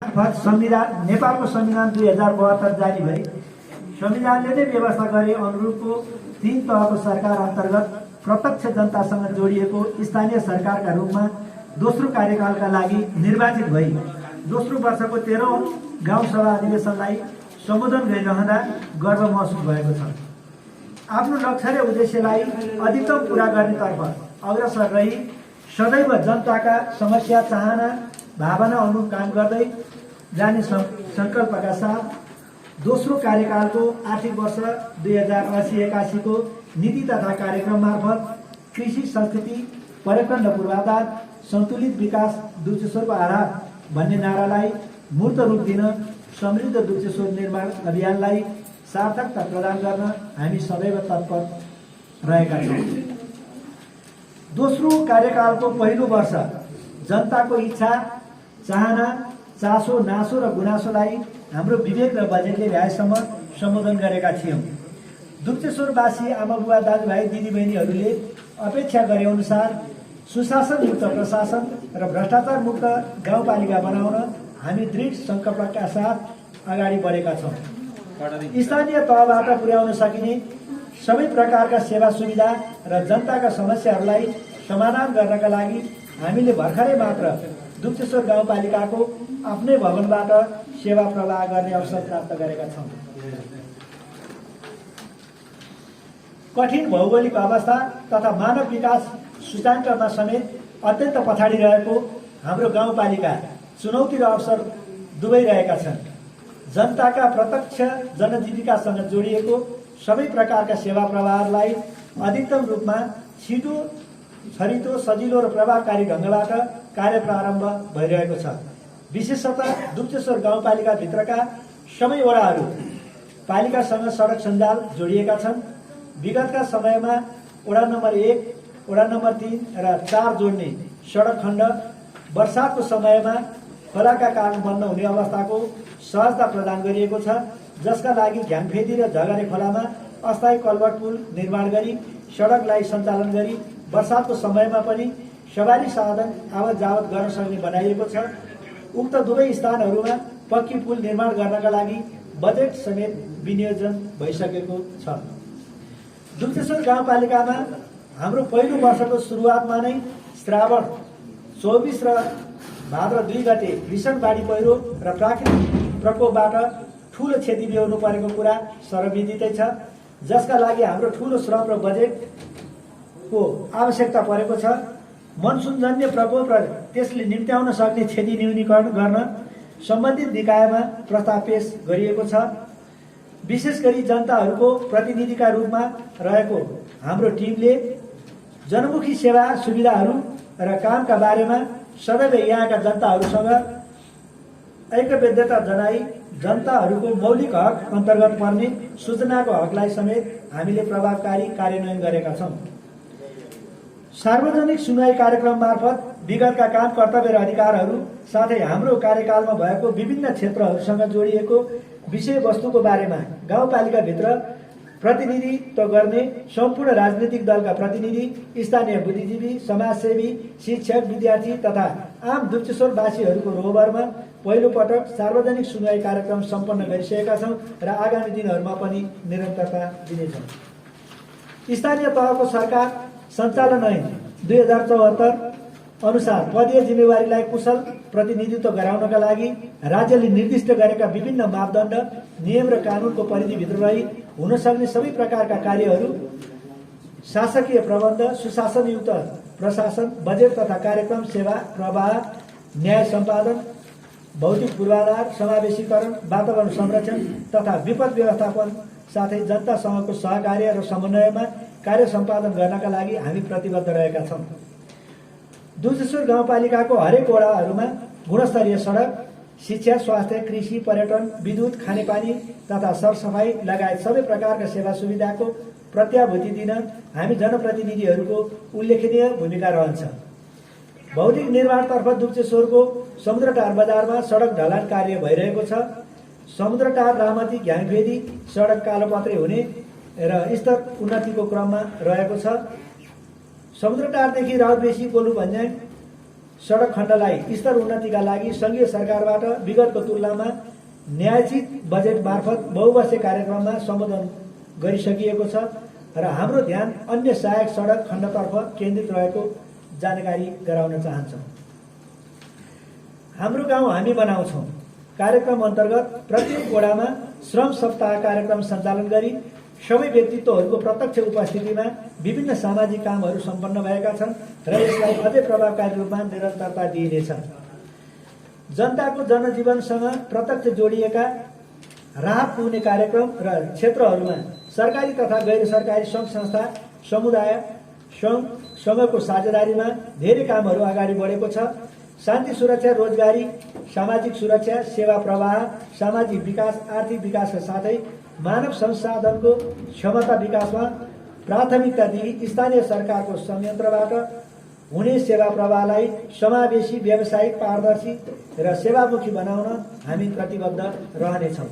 संविधान नेपालको संविधान 2072 जारी भई संविधानले नै व्यवस्था गरे अनुरूपको 3 तहको सरकार अन्तर्गत प्रत्यक्ष जनतासँग जोडिएको स्थानीय सरकारका रूपमा दोस्रो कार्यकालका लागि निर्वाचित भई दोस्रो वर्षको 13औं गाउँसभा अधिवेशनलाई सम्बोधन गरिरहँदा गर्व महसुस भएको छ। आफ्नो लक्ष्य र उद्देश्यलाई अधिकतम पूरा गर्नेतर्फ अग्रसर रही सदैव जनताका समस्या चाहना भावना अनुरूप काम गर्दै जाने संकल्पका साथ दोस्रो कार्यकालको आर्थिक वर्ष 2080-81 को नीति तथा कार्यक्रम मार्फत कृषि संस्कृति पर्यटन र पूर्वाधार सन्तुलित विकास दुर्चेश्वरको आधार भन्ने नारालाई मूर्त रूप दिन समृद्ध दुर्चेश्वर निर्माण अभियानलाई सार्थकता प्रदान गर्न हामी सदैव तत्पर रहेका छौँ। दोस्रो कार्यकालको पहिलो वर्ष जनताको इच्छा चाहना चासो नासो र गुनासोलाई हाम्रो विवेक र बजेटले भ्याएसम्म सम्बोधन गरेका थियौँ। दुर्चेश्वरवासी आमाबुवा दाजुभाइ दिदीबहिनीहरूले अपेक्षा गरे अनुसार सुशासन युक्त प्रशासन र भ्रष्टाचार मुक्त गाउँपालिका बनाउन हामी दृढ संकल्पका साथ अगाडि बढेका छौँ। स्थानीय तहबाट पुर्याउन सकिने सबै प्रकारका सेवा सुविधा र जनताका समस्याहरूलाई समाधान गर्नका लागि हामीले भर्खरै मात्र दुर्चेश्वर गाउँपालिकाको आफ्नै भवनबाट सेवा प्रवाह गर्ने अवसर प्राप्त गरेका छौँ। कठिन भौगोलिक अवस्था तथा मानव विकास सूचाङ्कमा समेत अत्यन्त पछाडि रहेको हाम्रो गाउँपालिका चुनौती र अवसर दुवै रहेका छन्। जनताका प्रत्यक्ष जनजीविकासँग जोडिएको सबै प्रकारका सेवा प्रवाहलाई अधिकतम रूपमा छिटो छरितो सजिलो र प्रभावकारी ढङ्गबाट कार्य प्रारम्भ भइरहेको छ। विशेषतः दुर्चेश्वर गाउँपालिका भित्रका सबै वडाहरू पालिकासँग सडक सञ्जाल जोडिएका छन्। विगतका समयमा वडा नम्बर 1, वडा नम्बर 3 र 4 जोड्ने सडक खण्ड वर्षाको समयमा खोलाका कारण बन्द हुने अवस्थाको सहजता प्रदान गरिएको छ, जसका लागि घ्याङफेदी र झगरे खोलामा अस्थायी कल्भर्ट पुल निर्माण गरी सडकलाई सञ्चालन गरी वर्षाको समयमा पनि सवारी साधन आवत जावत गर्न सक्ने बनाइएको छ। उक्त दुवै स्थानहरूमा पक्की पुल निर्माण गर्नका लागि बजेट समेत विनियोजन भइसकेको छ। दुर्चेश्वर गाउँपालिकामा हाम्रो पहिलो वर्षको सुरुवातमा नै श्रावण 24 र भाद्र 2 गते भीषण बाढी पहिरो र प्राकृतिक प्रकोपबाट ठूलो क्षति बेहोर्नु परेको कुरा सर्वविदितै छ, जसका लागि हाम्रो ठूलो श्रम र बजेटको आवश्यकता परेको छ। मनसुनजन्य प्रकोप र त्यसले निम्त्याउन सक्ने क्षति न्यूनीकरण गर्न सम्बन्धित निकायमा प्रस्ताव पेश गरिएको छ। विशेष गरी जनताहरूको प्रतिनिधिका रूपमा रहेको हाम्रो टिमले जनमुखी सेवा सुविधाहरू र कामका बारेमा सदैव यहाँका जनताहरूसँग ऐक्यबद्धता जनाई जनताहरूको मौलिक हक अन्तर्गत पर्ने सूचनाको हकलाई समेत हामीले प्रभावकारी कार्यान्वयन गरेका छौँ। सार्वजनिक सुनवाई कार्यक्रम मार्फत विगतका काम कर्तव्य र अधिकारहरू साथै हाम्रो कार्यकालमा भएको विभिन्न क्षेत्रहरूसँग जोडिएको विषयवस्तुको बारेमा गाउँपालिकाभित्र प्रतिनिधित्व गर्ने सम्पूर्ण राजनीतिक दलका प्रतिनिधि, स्थानीय बुद्धिजीवी, समाजसेवी, शिक्षक, विद्यार्थी तथा आम दुर्चेश्वरवासीहरूको रोहबरमा पहिलो पटक सार्वजनिक सुनवाई कार्यक्रम सम्पन्न गरिसकेका छौँ र आगामी दिनहरूमा पनि निरन्तरता दिनेछौँ। स्थानीय तहको सरकार सञ्चालन ऐन 2074 अनुसार पदीय जिम्मेवारीलाई कुशल प्रतिनिधित्व गराउनका लागि राज्यले निर्दिष्ट गरेका विभिन्न मापदण्ड, नियम र कानूनको परिधिभित्र रही हुन सक्ने सबै प्रकारका कार्यहरू शासकीय प्रबन्ध, सुशासनयुक्त प्रशासन, बजेट तथा कार्यक्रम सेवा प्रवाह, न्याय सम्पादन, भौतिक पूर्वाधार, समावेशीकरण, वातावरण संरक्षण तथा विपद व्यवस्थापन साथै जनतासँगको सहकार्य र समन्वयमा कार्य सम्पादन गर्नका लागि हामी प्रतिबद्ध रहेका छौँ। दुर्चेश्वर गाउँपालिकाको हरेक वडाहरूमा गुणस्तरीय सडक, शिक्षा, स्वास्थ्य, कृषि, पर्यटन, विद्युत, खानेपानी तथा सरसफाई लगायत सबै प्रकारका सेवा सुविधाको प्रत्याभूति दिन हामी जनप्रतिनिधिहरूको उल्लेखनीय भूमिका रहन्छ। भौतिक निर्माणतर्फ दुर्चेश्वरको समुद्रटार बजारमा सडक ढलान कार्य भइरहेको छ। समुद्रटार रामती घ्याङफेदी सडक कालोपत्रे हुने र स्तर उन्नतिको क्रममा रहेको छ। समुद्रटारदेखि राउतबेसी, गोलु भन्ज्याङ सडक खण्डलाई स्तर उन्नतिका लागि सङ्घीय सरकारबाट विगतको तुलनामा न्यायोचित बजेट मार्फत बहुवर्षीय कार्यक्रममा सम्बोधन गरिसकिएको छ र हाम्रो ध्यान अन्य सहायक सडक खण्डतर्फ केन्द्रित रहेको जानकारी गराउन चाहन्छौँ। हाम्रो गाउँ हामी बनाउँछौँ कार्यक्रम अन्तर्गत प्रत्येक वडामा श्रम सप्ताह कार्यक्रम सञ्चालन गरी सबै व्यक्तित्वहरूको प्रत्यक्ष उपस्थितिमा विभिन्न सामाजिक कामहरू सम्पन्न भएका छन् र यसलाई अझै प्रभावकारी रूपमा निरन्तरता दिइनेछ। जनताको जनजीवनसँग प्रत्यक्ष जोडिएका राहत पुग्ने कार्यक्रम र क्षेत्रहरूमा सरकारी तथा गैर सरकारी सङ्घ संस्था समुदाय सँगको साझेदारीमा धेरै कामहरू अगाडि बढेको छ। शान्ति सुरक्षा, रोजगारी, सामाजिक सुरक्षा, सेवा प्रवाह, सामाजिक विकास, आर्थिक विकासका साथै मानव संसाधनको क्षमता विकासमा प्राथमिकता दिई स्थानीय सरकारको संयन्त्रबाट हुने सेवा प्रवाहलाई समावेशी, व्यावसायिक, पारदर्शी र सेवामुखी बनाउन हामी प्रतिबद्ध रहनेछौँ।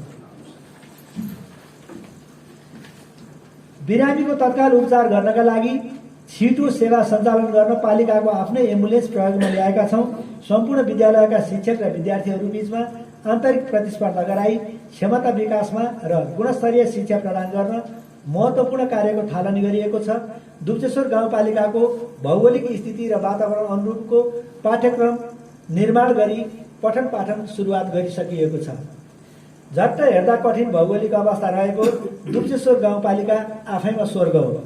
बिरामीको तत्काल उपचार गर्नका लागि छिटो सेवा सञ्चालन गर्न पालिकाको आफ्नै एम्बुलेन्स प्रयोगमा ल्याएका छौँ। सम्पूर्ण विद्यालयका शिक्षक र विद्यार्थीहरू बीचमा आन्तरिक प्रतिस्पर्धा गराई क्षमता विकासमा र गुणस्तरीय शिक्षा प्रदान गर्न महत्त्वपूर्ण कार्यको थालनी गरिएको छ। दुप्चेश्वर गाउँपालिकाको भौगोलिक स्थिति र वातावरण अनुरूपको पाठ्यक्रम निर्माण गरी पठन पाठन सुरुवात गरिसकिएको छ। झट्ट हेर्दा कठिन भौगोलिक अवस्था रहेको दुप्चेश्वर गाउँपालिका आफैमा स्वर्ग हो।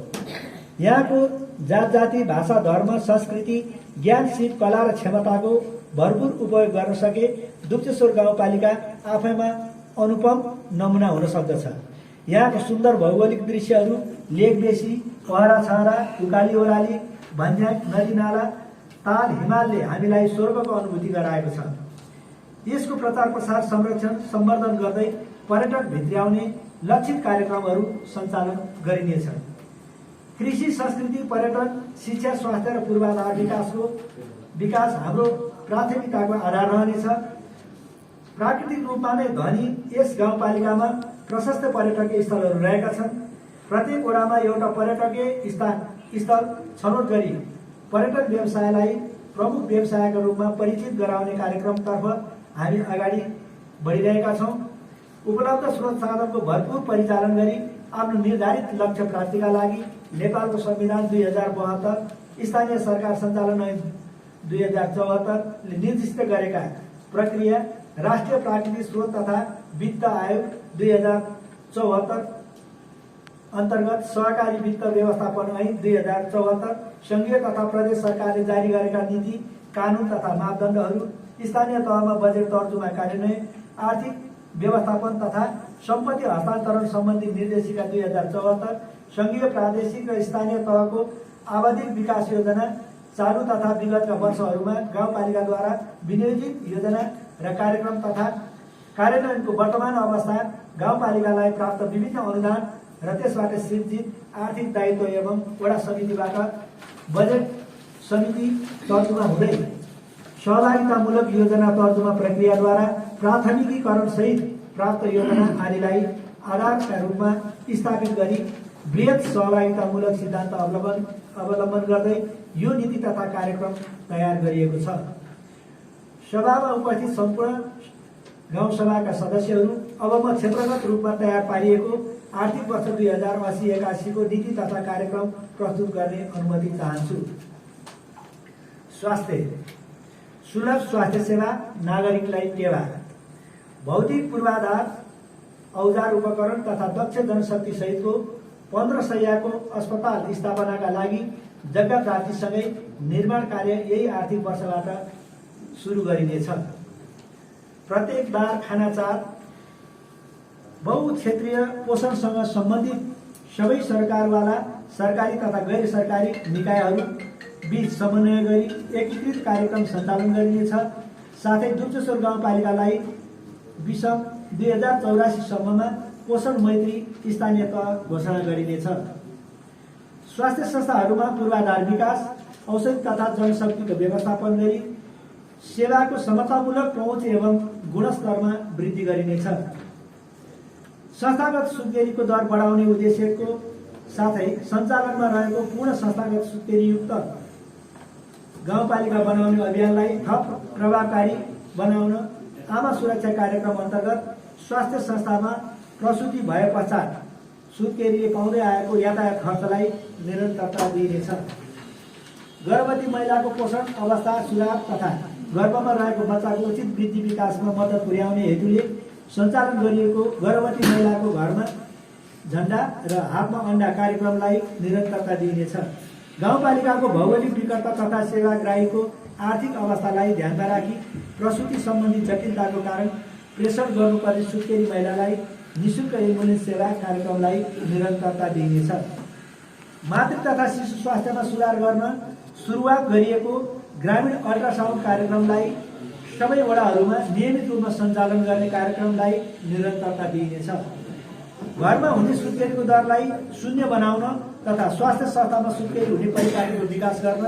यहाँको जात जाति, भाषा, धर्म, संस्कृति, ज्ञान, सिप, कला र क्षमताको भरपूर उपयोग गर्न सके दुप्चेश्वर गाउँपालिका आफैमा अनुपम नमुना हुन सक्दछ। यहाँको सुन्दर भौगोलिक दृश्यहरू, लेकबेसी, पहरा छहरा, उकाली ओह्राली, भन्ज्याङ, नदी नाला, ताल, हिमालले हामीलाई स्वर्गको अनुभूति गराएको छ। यसको प्रचार प्रसार, संरक्षण, सम्वर्धन गर्दै पर्यटक भित्र्याउने लक्षित कार्यक्रमहरू सञ्चालन गरिनेछ। कृषि, संस्कृति, पर्यटन, शिक्षा, स्वास्थ्य र पूर्वाधार विकास हाम्रो प्राथमिकताको आधार रहनेछ। प्राकृतिक रूपमा नै धनी यस गाउँपालिकामा प्रशस्त पर्यटकीय स्थलहरू रहेका छन्। प्रत्येक वडामा एउटा पर्यटकीय स्थल छनौट गरी पर्यटन व्यवसायलाई प्रमुख व्यवसायका रूपमा परिचित गराउने कार्यक्रमतर्फ हामी अगाडि बढिरहेका छौँ। उपलब्ध स्रोत साधनको भरपूर परिचालन गरी आफ्नो निर्धारित लक्ष्य प्राप्तिका लागि नेपालको संविधान 2072, स्थानीय सरकार सञ्चालन ऐन 2074ले निर्दिष्ट गरेका प्रक्रिया, राष्ट्रिय प्राकृतिक स्रोत तथा वित्त आयोग 2074 अन्तर्गत सहकारी वित्त व्यवस्थापन ऐन 2074, संघीय तथा प्रदेश सरकारले जारी गरेका नीति, कानुन तथा मापदण्डहरू, स्थानीय तहमा बजेट तर्जुमा कार्यान्वयन, आर्थिक व्यवस्थापन तथा सम्पत्ति हस्तान्तरण सम्बन्धी निर्देशिका 2074, संघीय, प्रादेशिक र स्थानीय तहको आवधिक विकास योजना, चालू तथा विगतका वर्षहरूमा गाउँपालिकाद्वारा विनियोजित योजना र कार्यक्रम तथा कार्यान्वयनको वर्तमान अवस्था, गाउँपालिकालाई प्राप्त विभिन्न अनुदान र त्यसबाट सिर्जित आर्थिक दायित्व एवं वडा समितिबाट बजेट समिति तर्जुमा हुँदै सहभागितामूलक योजना तर्जुमा प्रक्रियाद्वारा प्राथमिकीकरण सहित प्राप्त योजना आदिलाई आधारका रूपमा स्थापित गरी वृहत सहभागितामूलक सिद्धान्त अवलम्बन गर्दै यो नीति तथा कार्यक्रम तयार गरिएको छ। सभामा उपस्थित सम्पूर्ण गाउँसभाका सदस्यहरू, अब म क्षेत्रगत रूपमा तयार पारिएको आर्थिक वर्ष 2080-81 को नीति तथा कार्यक्रम प्रस्तुत गर्ने अनुमति चाहन्छु। स्वास्थ्य, सुलभ स्वास्थ्य सेवा, नागरिकलाई टेवा, भौतिक पूर्वाधार, औजार उपकरण तथा दक्ष जनशक्ति सहितको 15 शय्याको अस्पताल स्थापनाका लागि जग्गा प्राप्तिसँगै निर्माण कार्य यही आर्थिक वर्षबाट सुरु गरिनेछ। प्रत्येक बार खानाचार, बहुक्षेत्रीय पोषणसँग सम्बन्धित सबै सरकारवाला, सरकारी तथा गैर सरकारी निकायहरू बीच समन्वय गरी एकीकृत कार्यक्रम सञ्चालन गरिनेछ। साथै दुप्चेश्वर गाउँपालिकालाई विषम 2084 सम्ममा पोषण मैत्री स्थानीय तह घोषणा गरिनेछ। स्वास्थ्य संस्थाहरूमा पूर्वाधार विकास, औषधि तथा जनशक्तिको व्यवस्थापन गरी सेवाको समतामूलक पहुँच एवं गुणस्तरमा वृद्धि गरिनेछ। संस्थागत सुत्केरीको दर बढाउने उद्देश्यको साथै सञ्चालनमा रहेको पूर्ण संस्थागत सुत्केरीयुक्त गाउँपालिका बनाउने अभियानलाई थप प्रभावकारी बनाउन आमा सुरक्षा कार्यक्रम अन्तर्गत स्वास्थ्य संस्थामा प्रसुति भए पश्चात सुत्केरीले पाउँदै आएको यातायात खर्चलाई निरन्तरता दिइनेछ। गर्भवती महिलाको पोषण अवस्था सुधार तथा गर्भमा रहेको बच्चाको उचित वृद्धि विकासमा मद्दत पुर्याउने हेतुले सञ्चालन गरिएको गर्भवती महिलाको घरमा झण्डा र हातमा अण्डा कार्यक्रमलाई निरन्तरता दिइनेछ। गाउँपालिकाको भौगोलिक विकटता तथा सेवाग्राहीको आर्थिक अवस्थालाई ध्यानमा राखी प्रसुति सम्बन्धी जटिलताको कारण प्रेषण गर्नुपर्ने सुत्केरी महिलालाई निःशुल्क एम्बुलेन्स सेवा कार्यक्रमलाई निरन्तरता दिइनेछ। मातृ तथा शिशु स्वास्थ्यमा सुधार गर्न सुरुवात गरिएको ग्रामीण अल्ट्रासाउन्ड कार्यक्रमलाई सबै वडाहरूमा नियमित रूपमा सञ्चालन गर्ने कार्यक्रमलाई निरन्तरता दिइनेछ। घरमा हुने सुत्केरीको दरलाई शून्य बनाउन तथा स्वास्थ्य संस्थामा सुत्केरी हुने परिपाटीको विकास गर्न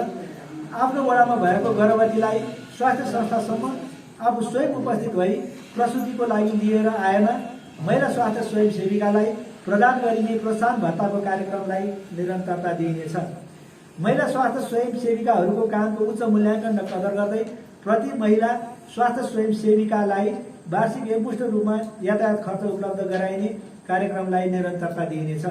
आफ्नो वडामा भएको गर्भवतीलाई स्वास्थ्य संस्थासम्म आफू स्वयं उपस्थित भई प्रसुतिको लागि लिएर आएमा महिला स्वास्थ्य स्वयंसेविकालाई प्रदान गरिने प्रोत्साहन भत्ताको कार्यक्रमलाई निरन्तरता दिइनेछ। महिला स्वास्थ्य स्वयंसेविकाहरूको कामको उच्च मूल्याङ्कन र कदर गर्दै प्रति महिला स्वास्थ्य स्वयंसेविकालाई वार्षिक एकमुष्ट रूपमा यातायात खर्च उपलब्ध गराइने कार्यक्रमलाई निरन्तरता दिइनेछ।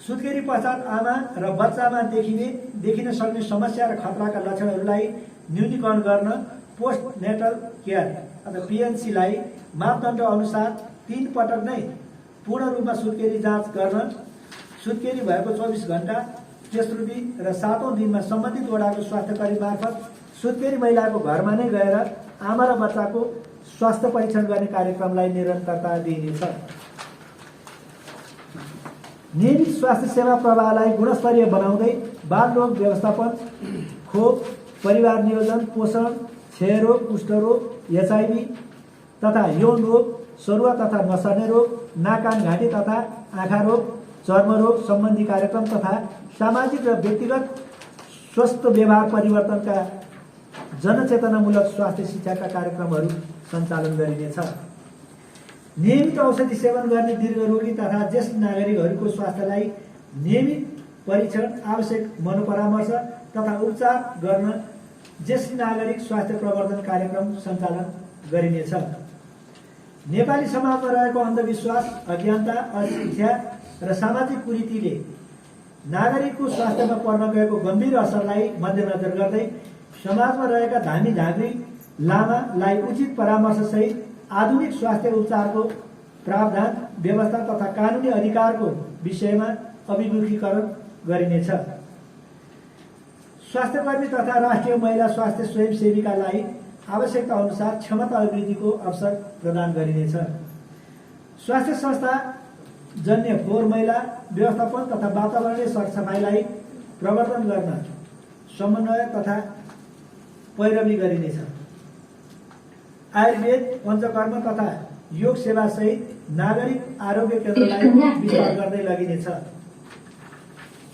सुत्केरी पश्चात आमा र बच्चामा देखिन सक्ने समस्या र खतराका लक्षणहरूलाई न्यूनीकरण गर्न पोस्ट नेटल केयर अथवा पीएनसीलाई मापदण्ड अनुसार 3 पटक नै पूर्ण रूपमा सुत्केरी जाँच गर्न, सुत्केरी भएको 24 घण्टा तेस्रो दिन र 7औं दिनमा सम्बन्धित वडाको स्वास्थ्यकर्मी मार्फत सुत्केरी महिलाको घरमा नै गएर आमा र बच्चाको स्वास्थ्य परीक्षण गर्ने कार्यक्रमलाई निरन्तरता दिइनेछ। नियमित स्वास्थ्य सेवा प्रवाहलाई गुणस्तरीय बनाउँदै बाल रोग व्यवस्थापन, खोप, परिवार नियोजन, पोषण, क्षयरोग, कुष्ठरोग, एचआईभी तथा यौन रोग, सरुवा तथा नसर्ने रोग, नाक कान घाँटी तथा आँखा रोग, चर्म रोग सम्बन्धी कार्यक्रम तथा सामाजिक र व्यक्तिगत स्वस्थ व्यवहार परिवर्तनका जनचेतनामूलक स्वास्थ्य शिक्षाका कार्यक्रमहरू सञ्चालन गरिनेछ। नियमित औषधि सेवन गर्ने दीर्घरोगी तथा ज्येष्ठ नागरिकहरूको स्वास्थ्यलाई नियमित परीक्षण, आवश्यक मनोपरामर्श तथा उपचार गर्न ज्येष्ठ नागरिक स्वास्थ्य प्रवर्धन कार्यक्रम सञ्चालन गरिनेछ। नेपाली समाजमा रहेको अन्धविश्वास, अज्ञानता, अशिक्षा र सामाजिक कुरीतिले नागरिकको स्वास्थ्यमा पर्न गएको गम्भीर असरलाई मध्यनजर गर्दै समाजमा रहेका धामी झाँक्री लामालाई उचित परामर्शसहित आधुनिक स्वास्थ्य उपचारको प्रावधान, व्यवस्था तथा कानुनी अधिकारको विषयमा अभिमुखीकरण गरिनेछ। स्वास्थ्यकर्मी तथा राष्ट्रिय महिला स्वास्थ्य स्वयंसेविकालाई आवश्यकता अनुसार क्षमता अभिवृद्धिको अवसर प्रदान गरिनेछ। स्वास्थ्य संस्था जन्य फोहोर मैला व्यवस्थापन तथा वातावरणीय सरसफाइलाई प्रवर्धन गर्न समन्वय तथा पैरवी गरिनेछ। आयुर्वेद, पञ्चकर्म तथा योग सेवा सहित नागरिक आरोग्य केन्द्रलाई विस्तार गर्दै लगिनेछ।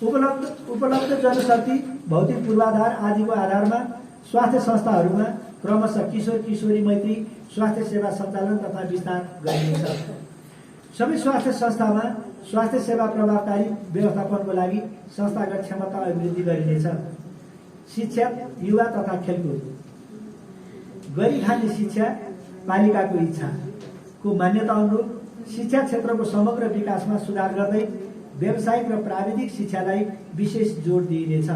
उपलब्ध जनशक्ति, भौतिक पूर्वाधार आदिको आधारमा स्वास्थ्य संस्थाहरूमा क्रमशः किशोर किशोरी मैत्री स्वास्थ्य सेवा सञ्चालन तथा विस्तार गरिनेछ। सबै स्वास्थ्य संस्थामा स्वास्थ्य सेवा प्रभावकारी व्यवस्थापनको लागि संस्थागत क्षमता अभिवृद्धि गरिनेछ। शिक्षा, युवा तथा खेलकुद, गरी खाने शिक्षा पालिकाको इच्छाको मान्यता अनुरूप शिक्षा क्षेत्रको समग्र विकासमा सुधार गर्दै व्यावसायिक र प्राविधिक शिक्षालाई विशेष जोड दिइनेछ।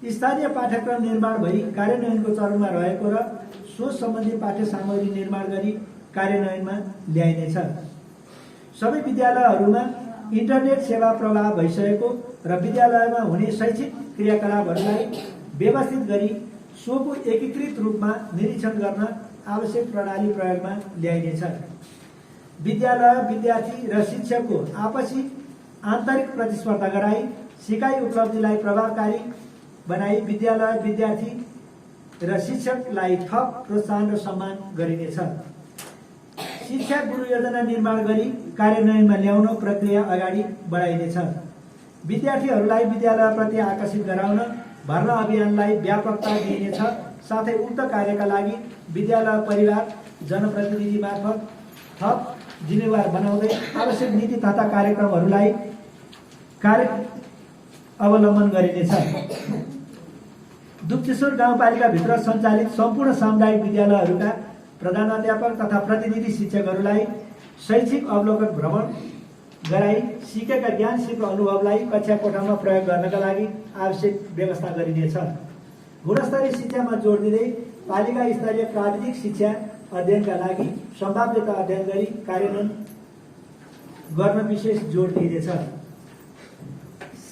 स्थानीय पाठ्यक्रम निर्माण भई कार्यान्वयनको चरणमा रहेको र सोच सम्बन्धी पाठ्य सामग्री निर्माण गरी कार्यान्वयनमा ल्याइनेछ। सबै विद्यालयहरूमा इन्टरनेट सेवा प्रवाह भइसकेको र विद्यालयमा हुने शैक्षिक क्रियाकलापहरूलाई व्यवस्थित गरी सोको एकीकृत रूपमा निरीक्षण गर्न आवश्यक प्रणाली प्रयोगमा ल्याइनेछ। विद्यालय, विद्यार्थी र शिक्षकको आपसी आन्तरिक प्रतिस्पर्धा गराई सिकाइ उपलब्धिलाई प्रभावकारी बनाई विद्यालय, विद्यार्थी र शिक्षकलाई थप प्रोत्साहन र सम्मान गरिनेछ। शिक्षा गुरु योजना निर्माण गरी कार्यान्वयनमा ल्याउन प्रक्रिया अगाडि बढाइनेछ। विद्यार्थीहरूलाई विद्यालयप्रति आकर्षित गराउन भर्ना अभियानलाई व्यापकता दिइनेछ। साथै उक्त कार्यका लागि विद्यालय, परिवार, जनप्रतिनिधि मार्फत थप जिम्मेवार बनाउँदै आवश्यक नीति तथा कार्यक्रमहरूलाई अवलम्बन गरिनेछ। दुप्चेश्वर गाउँपालिकाभित्र सञ्चालित सम्पूर्ण सामुदायिक विद्यालयहरूका प्रधानाध्यापक तथा प्रतिनिधि शिक्षकहरूलाई शैक्षिक अवलोकन भ्रमण गराई सिकेका ज्ञान सिप अनुभवलाई कक्षा कोठामा प्रयोग गर्नका लागि आवश्यक व्यवस्था गरिनेछ। गुणस्तरीय शिक्षामा जोड दिँदै पालिका स्तरीय प्राविधिक शिक्षा अध्ययनका लागि सम्भाव्यता अध्ययन गरी कार्यान्वयन गर्न विशेष जोड दिइनेछ।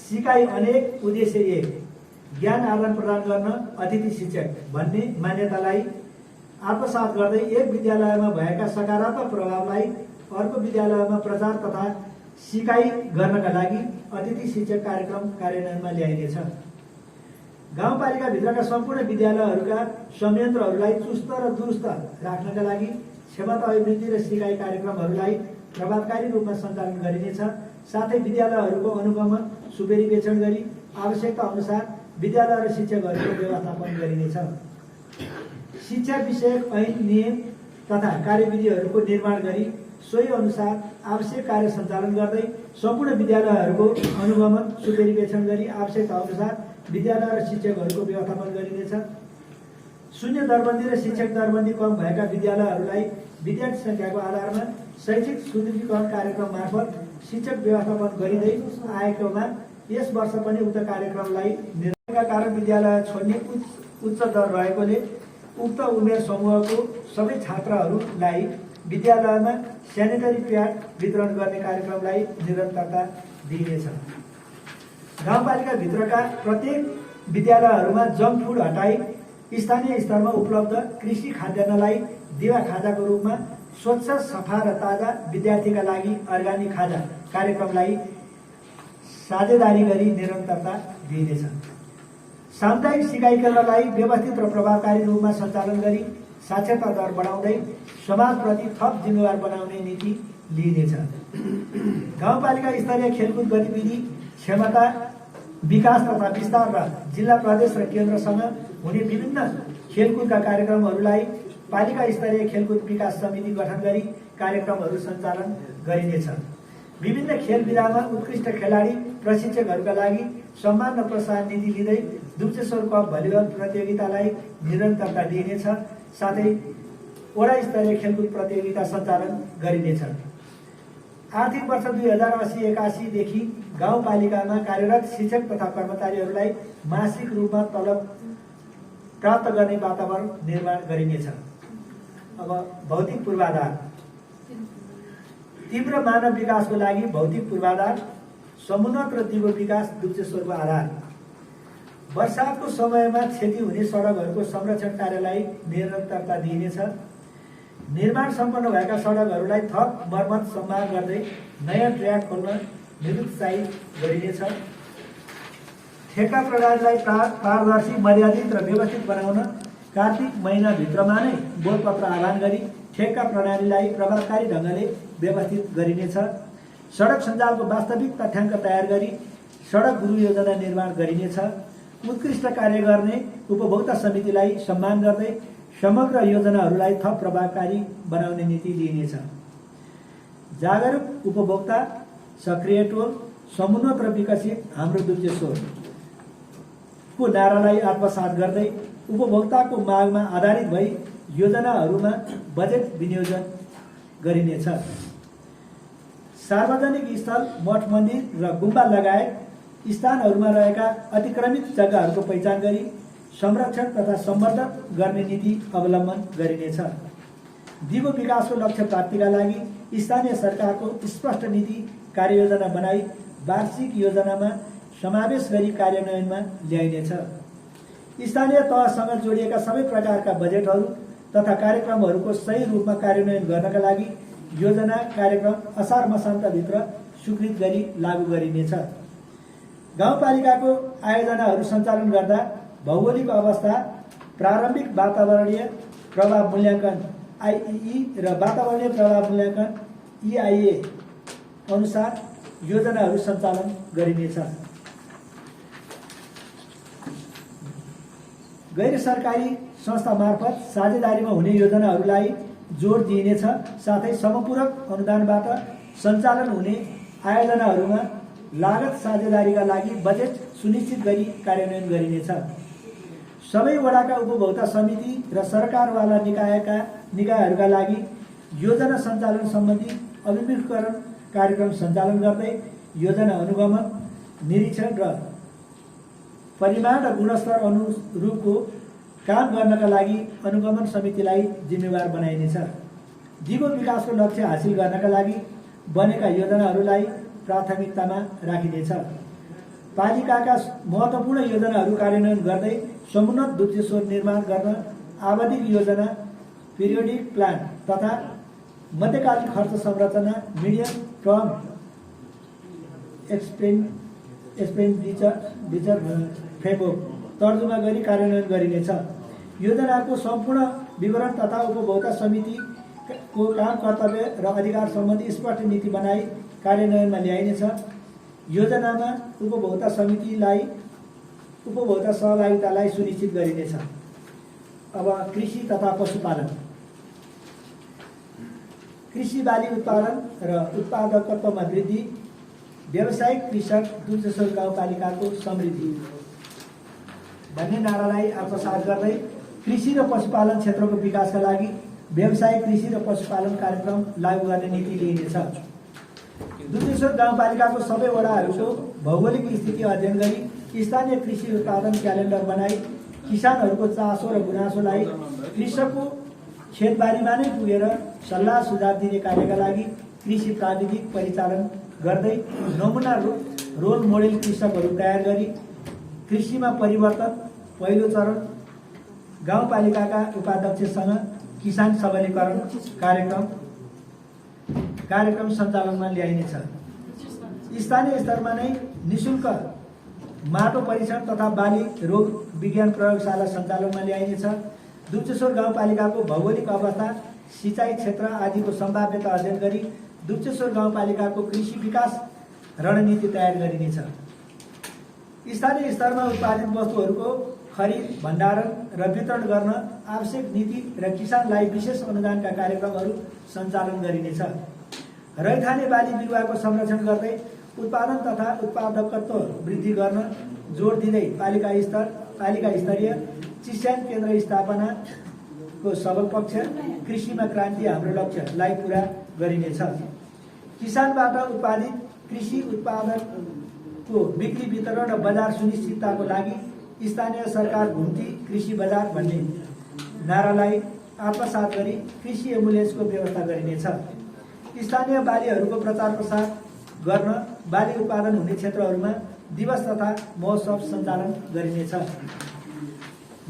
सिकाइ अनेक उद्देश्य एक, ज्ञान आदान प्रदान गर्न अतिथि शिक्षक भन्ने मान्यतालाई आत्मसात गर्दै एक विद्यालयमा भएका सकारात्मक प्रभावलाई अर्को विद्यालयमा प्रचार तथा सिकाइ गर्नका लागि अतिथि शिक्षक कार्यक्रम कार्यान्वयनमा ल्याइनेछ। गाउँपालिकाभित्रका सम्पूर्ण विद्यालयहरूका संयन्त्रहरूलाई चुस्त र दुरुस्त राख्नका लागि क्षमता अभिवृद्धि र सिकाइ कार्यक्रमहरूलाई प्रभावकारी रूपमा सञ्चालन गरिनेछ। साथै विद्यालयहरूको अनुगमन सुपरिवेक्षण गरी आवश्यकता अनुसार विद्यालय र शिक्षकहरूको व्यवस्थापन गरिनेछ। शिक्षा विषयक ऐन नियम तथा कार्यविधिहरूको निर्माण गरी सोही अनुसार आवश्यक कार्य सञ्चालन गर्दै सम्पूर्ण विद्यालयहरूको अनुगमन सुपरिवेक्षण गरी आवश्यकता अनुसार विद्यालय र शिक्षकहरूको व्यवस्थापन गरिनेछ। शून्य दरबन्दी र शिक्षक दरबन्दी कम भएका विद्यालयहरूलाई विद्यार्थी सङ्ख्याको आधारमा शैक्षिक सुदृढीकरण कार्यक्रम मार्फत शिक्षक व्यवस्थापन गरिँदै आएकोमा यस वर्ष पनि उक्त कार्यक्रमलाई निर्णयका कारण विद्यालय छोड्ने उच्च दर रहेकोले उक्त उमेर समूहको सबै छात्रहरूलाई विद्यालयमा सेनिटरी प्याड वितरण गर्ने कार्यक्रमलाई निरन्तरता दिइनेछ। गाउँपालिकाभित्रका प्रत्येक विद्यालयहरूमा जङ्क फुड हटाई स्थानीय स्तरमा उपलब्ध कृषि खाद्यान्नलाई दिवा खाजाको रूपमा स्वच्छ सफा र ताजा विद्यार्थीका लागि अर्ग्यानिक खाजा कार्यक्रमलाई साझेदारी गरी निरन्तरता दिइनेछ। सामुदायिक सिकाइ केन्द्रलाई व्यवस्थित र प्रभावकारी रूपमा सञ्चालन गरी साक्षरता दर बढाउँदै समाजप्रति थप जिम्मेवार बनाउने नीति लिइनेछ। गाउँपालिका स्तरीय खेलकुद गतिविधि क्षमता विकास तथा विस्तार र जिल्ला प्रदेश र केन्द्रसँग हुने विभिन्न खेलकुदका कार्यक्रमहरूलाई पालिका स्तरीय खेलकुद विकास समिति गठन गरी कार्यक्रमहरू सञ्चालन गरिनेछ। विभिन्न खेल विधामा उत्कृष्ट खेलाडी प्रशिक्षकहरूका लागि सम्मान र प्रोत्साहन नीति लिँदै दुप्चेश्वर कप भलिबल प्रतियोगितालाई निरन्तरता दिइनेछ। साथै वडा स्तरीय खेलकुद प्रतियोगिता सञ्चालन गरिनेछ। आर्थिक वर्ष 2080-81 देखि गाउँपालिकामा कार्यरत शिक्षक तथा कर्मचारीहरूलाई मासिक रूपमा तलब प्राप्त गर्ने वातावरण निर्माण गरिनेछ। अब भौतिक पूर्वाधार। तीव्र मानव विकासको लागि भौतिक पूर्वाधार समुन्नत र तीव्र विकास दुप्चेश्वरको आधार। वर्षाको समयमा क्षति हुने सडकहरूको संरक्षण कार्यलाई निरन्तरता दिइनेछ। निर्माण सम्पन्न भएका सडकहरूलाई थप मर्मत सम्भार गर्दै नयाँ ट्र्याक खोल्न निरुत्साहित गरिनेछ। ठेक्का प्रणालीलाई पारदर्शी, मर्यादित र व्यवस्थित बनाउन कार्तिक महिनाभित्रमा नै बोलपत्र आह्वान गरी ठेक्का प्रणालीलाई प्रभावकारी ढङ्गले व्यवस्थित गरिनेछ। सडक सञ्जालको वास्तविक तथ्याङ्क तयार गरी सडक गुरु योजना निर्माण गरिनेछ। उत्कृष्ट कार्य गर्ने उपभोक्ता समितिलाई सम्मान गर्दै समग्र योजनाहरूलाई थप प्रभावकारी बनाउने नीति लिइनेछ। जागरुक उपभोक्ता, सक्रिय टोल, समुन्नत र विकसित हाम्रो दुप्चेश्वरको नारालाई आत्मसात गर्दै उपभोक्ताको मागमा आधारित भई योजनाहरूमा बजेट विनियोजन गरिनेछ। सार्वजनिक स्थल, मठ मन्दिर र गुम्बा लगायत स्थानहरूमा रहेका अतिक्रमित जग्गाहरूको पहिचान गरी संरक्षण तथा सम्वर्धन गर्ने नीति अवलम्बन गरिनेछ। दिगो विकासको लक्ष्य प्राप्तिका लागि स्थानीय सरकारको स्पष्ट नीति कार्ययोजना बनाई वार्षिक योजनामा समावेश गरी कार्यान्वयनमा ल्याइनेछ। स्थानीय तहसँग जोडिएका सबै प्रकारका बजेटहरू तथा कार्यक्रमहरूको सही रूपमा कार्यान्वयन गर्नका लागि योजना कार्यक्रम असार मसान्तभित्र स्वीकृत गरी लागू गरिनेछ। गाउँपालिकाको आयोजनाहरू सञ्चालन गर्दा भौगोलिक अवस्था, प्रारम्भिक वातावरणीय प्रभाव मूल्याङ्कन आइई र वातावरणीय प्रभाव मूल्याङ्कन EIA अनुसार योजनाहरू सञ्चालन गरिनेछ। गैर सरकारी संस्था मार्फत साझेदारीमा हुने योजनाहरूलाई जोड दिइनेछ। साथै समपूरक अनुदानबाट सञ्चालन हुने आयोजनाहरूमा लागत साझेदारीका लागि बजेट सुनिश्चित गरी कार्यान्वयन गरिनेछ। सबै वडाका उपभोक्ता समिति र सरकारवाला निकायहरूका लागि योजना सञ्चालन सम्बन्धी अभिमुखीकरण कार्यक्रम सञ्चालन गर्दै योजना अनुगमन, निरीक्षण र परिमाण र गुणस्तर अनुरूपको काम गर्नका लागि अनुगमन समितिलाई जिम्मेवार बनाइनेछ। दिगो विकासको लक्ष्य हासिल गर्नका लागि बनेका योजनाहरूलाई प्राथमिकतामा राखिनेछ। पालिकाका महत्त्वपूर्ण योजनाहरू कार्यान्वयन गर्दै समुन्नत दुग्ध स्रोत निर्माण गर्न आवधिक योजना, पिरियोडिक प्लान तथा मध्यकालीन खर्च संरचना, मिडियम टर्म एक्सपेन्डिचर फ्रेमवर्क तर्जुमा गरी कार्यान्वयन गरिनेछ। योजनाको सम्पूर्ण विवरण तथा उपभोक्ता समितिको काम, कर्तव्य र अधिकार सम्बन्धी स्पष्ट नीति बनाई कार्यान्वयनमा ल्याइनेछ। योजनामा उपभोक्ता सहभागितालाई सुनिश्चित गरिनेछ। अब कृषि तथा पशुपालन। कृषि बाली उत्पादन र उत्पादकत्वमा वृद्धि, व्यावसायिक कृषक दुग्ध स्रोत गाउँपालिकाको समृद्धि भन्ने नारालाई आत्मसात गर्दै कृषि र पशुपालन क्षेत्रको विकासका लागि व्यावसायिक कृषि र पशुपालन कार्यक्रम लागू गर्ने नीति लिइनेछ। दुग्ध स्रोत गाउँपालिकाको सबै वडाहरूको भौगोलिक स्थिति अध्ययन गरी स्थानीय कृषि उत्पादन क्यालेन्डर बनाई किसानहरूको चासो र गुनासोलाई कृषकको खेतबारीमा नै पुगेर सल्लाह सुझाव दिने कार्यका लागि कृषि प्राविधिक परिचालन गर्दै नमुना रोल मोडेल कृषकहरू तयार गरी कृषिमा परिवर्तन पहिलो चरण गाउँपालिकाका उपाध्यक्षसँग किसान सबलीकरण कार्यक्रम सञ्चालनमा ल्याइनेछ। स्थानीय स्तरमा नै निःशुल्क माटो परीक्षण तथा बाली रोग विज्ञान प्रयोगशाला सञ्चालनमा ल्याइनेछ। दुग्ध स्रोत गाउँपालिकाको भौगोलिक अवस्था, सिँचाइ क्षेत्र आदिको सम्भाव्यता अध्ययन गरी दुग्ध स्रोत गाउँपालिकाको कृषि विकास रणनीति तयार गरिनेछ। स्थानीय स्तरमा उत्पादित वस्तुहरूको खरिद, भण्डारण र वितरण गर्न आवश्यक नीति र किसानलाई विशेष अनुदानका कार्यक्रमहरू सञ्चालन गरिनेछ। रैथाने बाली बिरुवाको संरक्षण गर्दै उत्पादन तथा उत्पादकत्व वृद्धि गर्न जोड दिँदै पालिका स्तरीय चिस्यान केन्द्र स्थापनाको सबल पक्ष, कृषिमा क्रान्ति हाम्रो लक्ष्यलाई पूरा गरिनेछ। किसानबाट उत्पादित कृषि उत्पादनको बिक्री, वितरण र बजार सुनिश्चितताको लागि स्थानीय सरकार घुम्ती कृषि बजार भन्ने नारालाई आत्मसात गरी कृषि एम्बुलेन्सको व्यवस्था गरिनेछ। स्थानीय बालीहरूको प्रचार प्रसार गर्न बाली उत्पादन हुने क्षेत्रहरूमा दिवस तथा महोत्सव सञ्चालन गरिनेछ।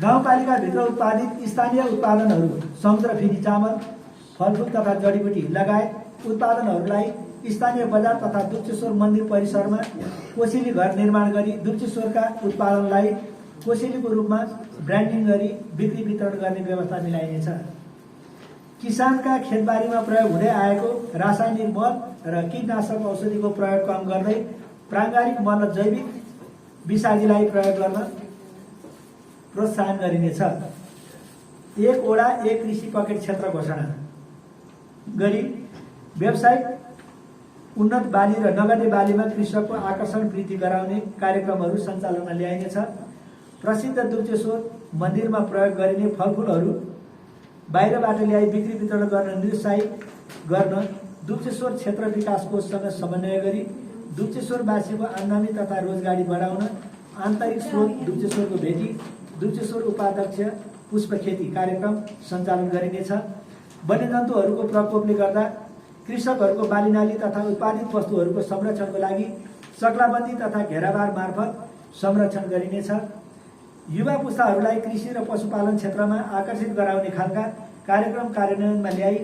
गाउँपालिकाभित्र उत्पादित स्थानीय उत्पादनहरू समुद्र फिनी चामल, फलफुल तथा जडीबुटी लगायत उत्पादनहरूलाई स्थानीय बजार तथा दुग्धेश्वर मन्दिर परिसरमा कोसेली घर निर्माण गरी दुग्धेश्वरका उत्पादनलाई कोसेलीको रूपमा ब्रान्डिङ गरी बिक्री वितरण गर्ने व्यवस्था मिलाइनेछ। किसानका खेतबारीमा प्रयोग हुँदै आएको रासायनिक मल र कीटनाशक औषधिको प्रयोग कम गर्दै प्राङ्गारिक मल र जैविक विषादीलाई प्रयोग गर्न प्रोत्साहन गरिनेछ। एक वडा एक कृषि पकेट क्षेत्र घोषणा गरी व्यावसायिक उन्नत बाली र नगदे बालीमा कृषकको आकर्षण वृद्धि गराउने कार्यक्रमहरू सञ्चालनमा ल्याइनेछ। प्रसिद्ध दुग्धेश्वर मन्दिरमा प्रयोग गरिने फलफुलहरू बाहिरबाट ल्याई बिक्री वितरण गर्न निरुत्साहित गर्न दुग्धेश्वर क्षेत्र विकास कोषसँग समन्वय गरी दुग्धेश्वरवासीको आम्दानी तथा रोजगारी बढाउन आन्तरिक स्रोत दुग्धेश्वरको भेटी, दुग्धेश्वर उपाध्यक्ष पुष्प खेती कार्यक्रम सञ्चालन गरिनेछ। वन्यजन्तुहरूको प्रकोपले गर्दा कृषकहरूको बालीनाली तथा उत्पादित वस्तुहरूको संरक्षणको लागि सक्लाबन्दी तथा घेराबार मार्फत संरक्षण गरिनेछ। युवा पुस्ताहरूलाई कृषि र पशुपालन क्षेत्रमा आकर्षित गराउने खालका कार्यक्रम कार्यान्वयनमा ल्याई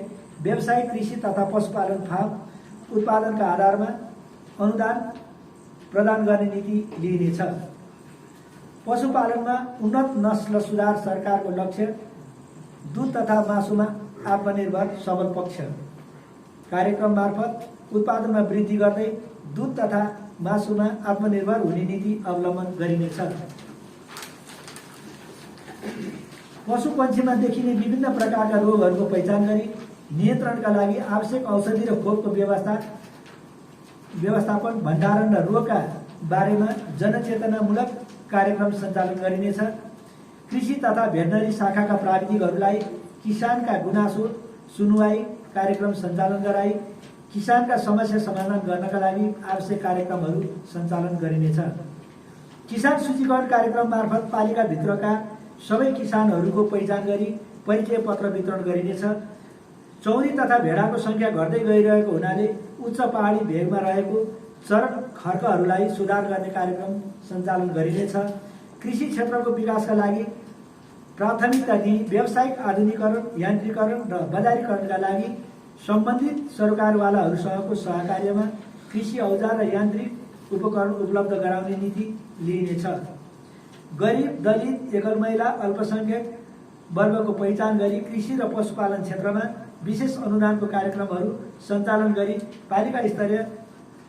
व्यावसायिक कृषि तथा पशुपालन फार्म उत्पादनका आधारमा अनुदान प्रदान गर्ने नीति लिइनेछ। पशुपालनमा उन्नत नस्ल सुधार सरकारको लक्ष्य। दूध तथा मासुमा आत्मनिर्भर सबल पक्ष कार्यक्रम मार्फत उत्पादनमा वृद्धि गर्दै दूध तथा मासुमा आत्मनिर्भर हुने नीति अवलम्बन गरिनेछ। पशु पक्षीमा देखिने विभिन्न प्रकारका रोगहरूको पहिचान गरी नियन्त्रणका लागि आवश्यक औषधि र खोपको व्यवस्थापन, भण्डारण र रोगका बारेमा जनचेतनामूलक कार्यक्रम सञ्चालन गरिनेछ। कृषि तथा भेटनरी शाखाका प्राविधिकहरूलाई किसानका गुनासो सुनवाई कार्यक्रम सञ्चालन गराई किसानका समस्या समाधान गर्नका लागि आवश्यक कार्यक्रमहरू सञ्चालन गरिनेछ। किसान सूचीकरण कार्यक्रम मार्फत पालिकाभित्रका सबै किसानहरूको पहिचान गरी परिचय पत्र वितरण गरिनेछ। चौरी तथा भेडाको सङ्ख्या घट्दै गइरहेको हुनाले उच्च पहाडी भेगमा रहेको चरण खर्कहरूलाई सुधार गर्ने कार्यक्रम सञ्चालन गरिनेछ। कृषि क्षेत्रको विकासका लागि प्राथमिकता दिई व्यावसायिक आधुनिकीकरण, यान्त्रिकरण र बजारीकरणका लागि सम्बन्धित सरकारवालाहरूसँगको सहकार्यमा कृषि औजार र यान्त्रिक उपकरण उपलब्ध गराउने नीति लिइनेछ। गरिब, दलित, एकल महिला, अल्पसङ्ख्यक वर्गको पहिचान गरी कृषि र पशुपालन क्षेत्रमा विशेष अनुदानको कार्यक्रमहरू सञ्चालन गरी पालिका स्तरीय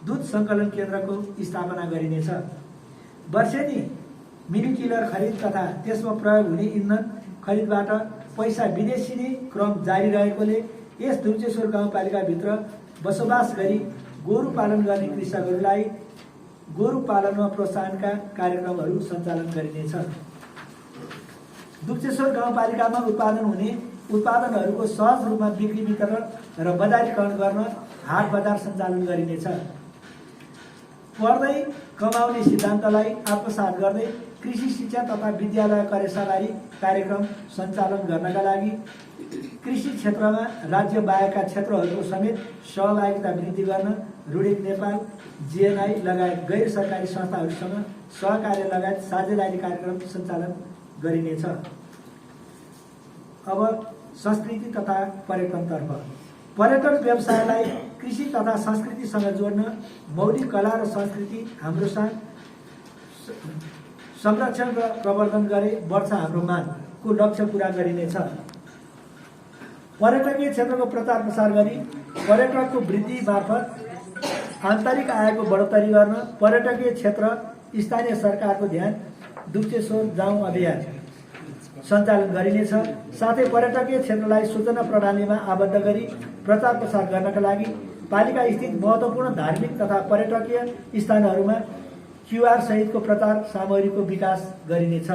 दूध सङ्कलन केन्द्रको स्थापना गरिनेछ। वर्षेनी मिनी किलर खरिद तथा त्यसमा प्रयोग हुने इन्धन खरिदबाट पैसा विदेशिने क्रम जारी रहेकोले यस दुर्चेश्वर गाउँपालिकाभित्र बसोबास गरी गोरु पालन गर्ने कृषकहरूलाई गोरु पालनमा प्रोत्साहनका कार्यक्रमहरू सञ्चालन गरिनेछ। दुर्चेश्वर गाउँपालिकामा उत्पादन हुने उत्पादनहरूको सहज रूपमा बिक्री वितरण र बजारीकरण गर्न हाट बजार सञ्चालन गरिनेछ। पढ्दै कमाउने सिद्धान्तलाई आत्मसात गर्दै कृषि शिक्षा तथा विद्यालय करेसाबारी कार्यक्रम सञ्चालन गर्नका लागि कृषि क्षेत्रमा राज्य बाहेकका क्षेत्रहरूको समेत सहभागिता वृद्धि गर्न रुडिक नेपाल, जिएनआई लगायत गैर सरकारी संस्थाहरूसँग सहकार्य लगायत साझेदारी कार्यक्रम सञ्चालन गरिनेछ। अब संस्कृति तथा पर्यटनतर्फ पर्यटन व्यवसायलाई कृषि तथा संस्कृतिसँग जोड्न मौलिक कला र संस्कृति हाम्रो संरक्षण र प्रवर्धन गरे वर्ष हाम्रो मागको लक्ष्य पूरा गरिनेछ। पर्यटकीय क्षेत्रको प्रचार प्रसार गरी पर्यटकको वृद्धि मार्फत आन्तरिक आयको बढोत्तरी गर्न पर्यटकीय क्षेत्र स्थानीय सरकारको ध्यान दुर्चेश्वर जाउँ अभियान सञ्चालन गरिनेछ। साथै पर्यटकीय क्षेत्रलाई सूचना प्रणालीमा आबद्ध गरी प्रचार प्रसार गर्नका लागि पालिका स्थित महत्त्वपूर्ण धार्मिक तथा पर्यटकीय स्थानहरूमा क्युआर सहितको प्रचार सामग्रीको विकास गरिनेछ।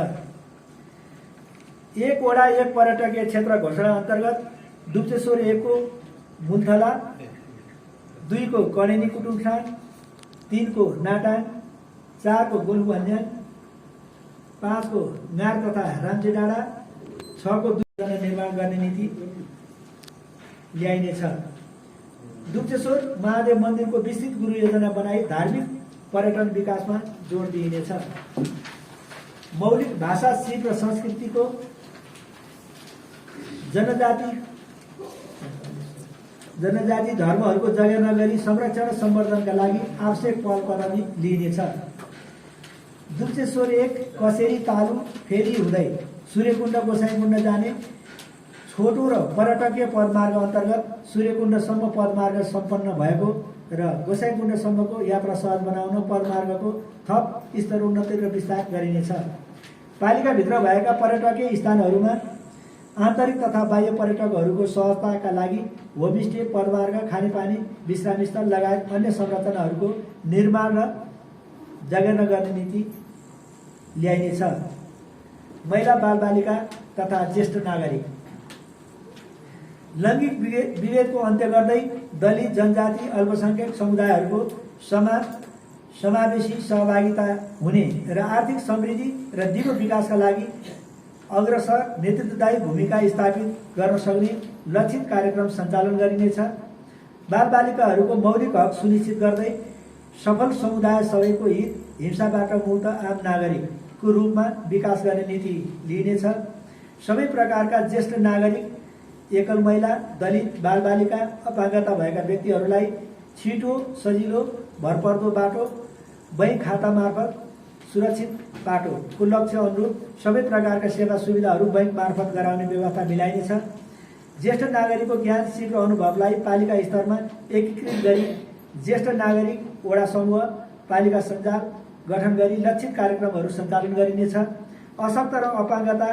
एक वडा एक पर्यटकीय क्षेत्र घोषणा अन्तर्गत दुर्चेश्वर 1 को मुलथला, 2 को कणेनी कुटुङठान, 3 को नाटाङ, 4 को गोलुभन्ज्याङ, 5 को नार तथा रामजी डाँडा, 6 को 2 निर्माण गर्ने नीति ल्याइनेछ। दुर्चेश्वर महादेव मन्दिरको विस्तृत गुरु योजना बनाई धार्मिक पर्यटन विकासमा जोड दिइनेछ। मौलिक भाषा, सिप र संस्कृतिको जनजाति धर्महरूको जगेर्ना नगरी संरक्षण र सम्वर्धनका लागि आवश्यक पहल कदमी लिइनेछ। दुर्चेश्वर 1 कसेरी तालु फेरी हुँदै सूर्यकुण्ड गोसाइँकुण्ड जाने छोटो र पर्यटकीय पदमार्ग अन्तर्गत सूर्यकुण्डसम्म पदमार्ग सम्पन्न भएको र गोसाइँकुण्डसम्मको यात्रा सहज बनाउन पदमार्गको थप स्तरोन्नति र विस्तार गरिनेछ। पालिकाभित्र भएका पर्यटकीय स्थानहरूमा आन्तरिक तथा बाह्य पर्यटकहरूको सहजताका लागि होमस्टे, पदमार्ग, खानेपानी, विश्राम स्थल लगायत अन्य संरचनाहरूको निर्माण र जगेर्ना गर्ने नीति ल्याइनेछ। महिला, बालबालिका तथा ज्येष्ठ नागरिक लैङ्गिक विभेदको अन्त्य गर्दै दलित, जनजाति, अल्पसङ्ख्यक समुदायहरूको समावेशी सहभागिता हुने र आर्थिक समृद्धि र दिगो विकासका लागि अग्रसर नेतृत्वदायी भूमिका स्थापित गर्न सक्ने लक्षित कार्यक्रम सञ्चालन गरिनेछ। बालबालिकाहरूको मौलिक हक सुनिश्चित गर्दै सफल समुदाय सबैको हित, हिंसाबाट मुक्त आम नागरिकको रूपमा विकास गर्ने नीति लिइनेछ। सबै प्रकारका ज्येष्ठ नागरिक, एकल महिला, दलित, बालबालिका, अपाङ्गता भएका व्यक्तिहरूलाई छिटो, सजिलो, भरपर्दो बाटो, बैंक खाता मार्फत सुरक्षित बाटोको लक्ष्य अनुरूप सबै प्रकारका सेवा सुविधाहरू बैंक मार्फत गराउने व्यवस्था मिलाइनेछ। ज्येष्ठ नागरिकको ज्ञान, सिप र अनुभवलाई पालिका स्तरमा एकीकृत गरी ज्येष्ठ नागरिक वडा समूह, पालिका सञ्जाल गठन गरी लक्षित कार्यक्रमहरू सञ्चालन गरिनेछ। अशक्त र अपाङ्गता